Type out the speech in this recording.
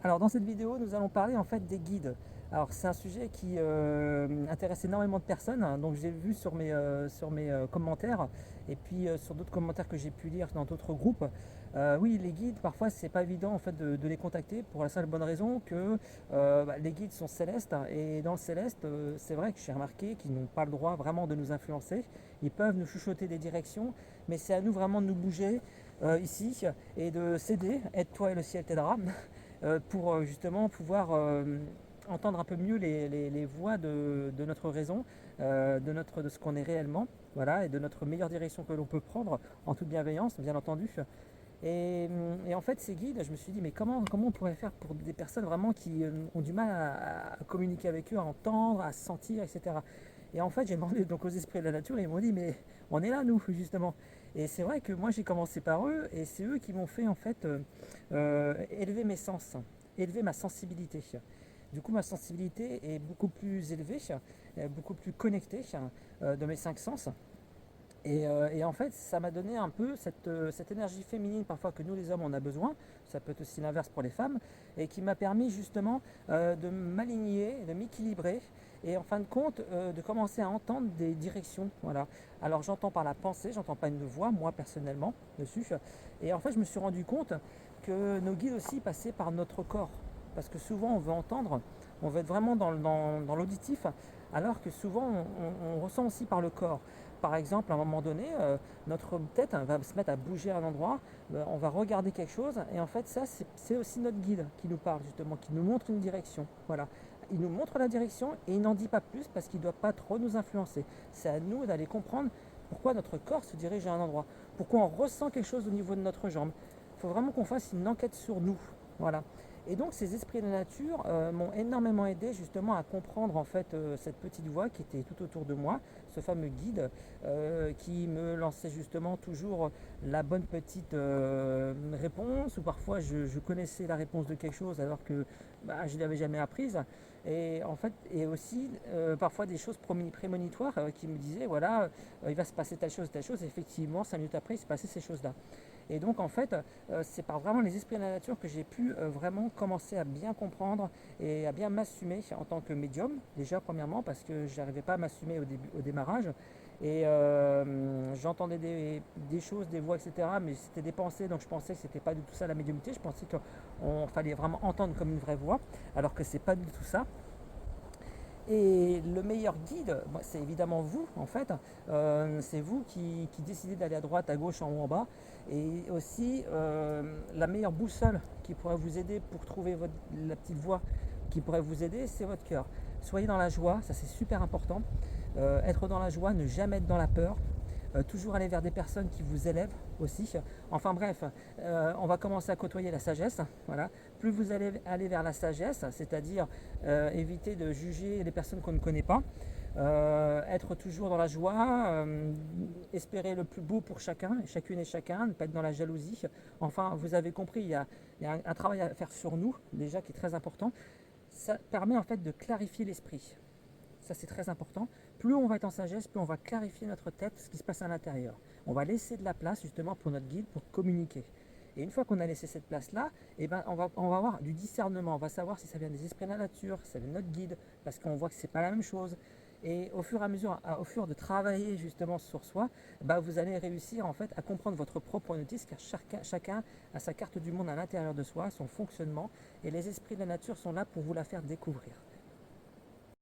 Alors dans cette vidéo, nous allons parler en fait des guides. Alors c'est un sujet qui intéresse énormément de personnes, hein. Donc j'ai vu sur mes commentaires et puis sur d'autres commentaires que j'ai pu lire dans d'autres groupes. Oui, les guides, parfois c'est pas évident en fait de les contacter pour la simple bonne raison que les guides sont célestes et dans le céleste, c'est vrai que j'ai remarqué qu'ils n'ont pas le droit vraiment de nous influencer. Ils peuvent nous chuchoter des directions, mais c'est à nous vraiment de nous bouger ici et de céder. Aide-toi et le ciel t'aidera. Pour justement pouvoir entendre un peu mieux les voix de notre raison, de ce qu'on est réellement, voilà, et de notre meilleure direction que l'on peut prendre en toute bienveillance, bien entendu. Et en fait, ces guides, je me suis dit, mais comment on pourrait faire pour des personnes vraiment qui ont du mal à communiquer avec eux, à entendre, à sentir, etc. Et en fait, j'ai demandé donc aux esprits de la nature et ils m'ont dit, mais on est là, nous, justement. Et c'est vrai que moi, j'ai commencé par eux et c'est eux qui m'ont fait, en fait, élever mes sens, élever ma sensibilité. Du coup, ma sensibilité est beaucoup plus élevée, beaucoup plus connectée de mes cinq sens. Et en fait, ça m'a donné un peu cette énergie féminine parfois que nous les hommes on a besoin, ça peut être aussi l'inverse pour les femmes, et qui m'a permis justement de m'aligner, de m'équilibrer, et en fin de compte de commencer à entendre des directions. Voilà. Alors j'entends par la pensée, j'entends pas une voix, moi personnellement, dessus. Et en fait, je me suis rendu compte que nos guides aussi passaient par notre corps. Parce que souvent on veut entendre, on veut être vraiment dans l'auditif, alors que souvent on ressent aussi par le corps. Par exemple, à un moment donné, notre tête va se mettre à bouger à un endroit, on va regarder quelque chose, et en fait, ça, c'est aussi notre guide qui nous parle, justement, qui nous montre une direction. Voilà. Il nous montre la direction et il n'en dit pas plus parce qu'il ne doit pas trop nous influencer. C'est à nous d'aller comprendre pourquoi notre corps se dirige à un endroit, pourquoi on ressent quelque chose au niveau de notre jambe. Il faut vraiment qu'on fasse une enquête sur nous. Voilà. Et donc ces esprits de la nature m'ont énormément aidé justement à comprendre en fait cette petite voix qui était tout autour de moi, ce fameux guide qui me lançait justement toujours la bonne petite réponse, ou parfois je connaissais la réponse de quelque chose alors que je ne l'avais jamais apprise. Et en fait, et aussi parfois des choses prémonitoires qui me disaient voilà, il va se passer telle chose, et effectivement, 5 minutes après, il s'est passé ces choses-là. Et donc en fait, c'est par vraiment les esprits de la nature que j'ai pu vraiment commencer à bien comprendre et à bien m'assumer en tant que médium, déjà premièrement parce que je n'arrivais pas à m'assumer au démarrage. Et j'entendais des choses, des voix, etc. Mais c'était des pensées, donc je pensais que c'était pas du tout ça la médiumnité. Je pensais qu'il fallait vraiment entendre comme une vraie voix, alors que c'est pas du tout ça. Et le meilleur guide, c'est évidemment vous, en fait. C'est vous qui décidez d'aller à droite, à gauche, en haut, en bas. Et aussi, la meilleure boussole qui pourrait vous aider pour trouver la petite voie qui pourrait vous aider, c'est votre cœur. Soyez dans la joie, ça c'est super important. Être dans la joie, ne jamais être dans la peur. Toujours aller vers des personnes qui vous élèvent aussi. Enfin bref, on va commencer à côtoyer la sagesse. Voilà. Plus vous allez aller vers la sagesse, c'est-à-dire éviter de juger les personnes qu'on ne connaît pas, être toujours dans la joie, espérer le plus beau pour chacun, chacune et chacun, ne pas être dans la jalousie. Enfin, vous avez compris, il y a un travail à faire sur nous, déjà, qui est très important. Ça permet en fait de clarifier l'esprit. Ça, c'est très important. Plus on va être en sagesse, plus on va clarifier notre tête, ce qui se passe à l'intérieur. On va laisser de la place justement pour notre guide pour communiquer. Et une fois qu'on a laissé cette place-là, eh ben, on va avoir du discernement. On va savoir si ça vient des esprits de la nature, si ça vient de notre guide, parce qu'on voit que c'est pas la même chose. Et au fur et à mesure, au fur de travailler justement sur soi, bah, vous allez réussir en fait à comprendre votre propre notice, car chacun a sa carte du monde à l'intérieur de soi, son fonctionnement, et les esprits de la nature sont là pour vous la faire découvrir.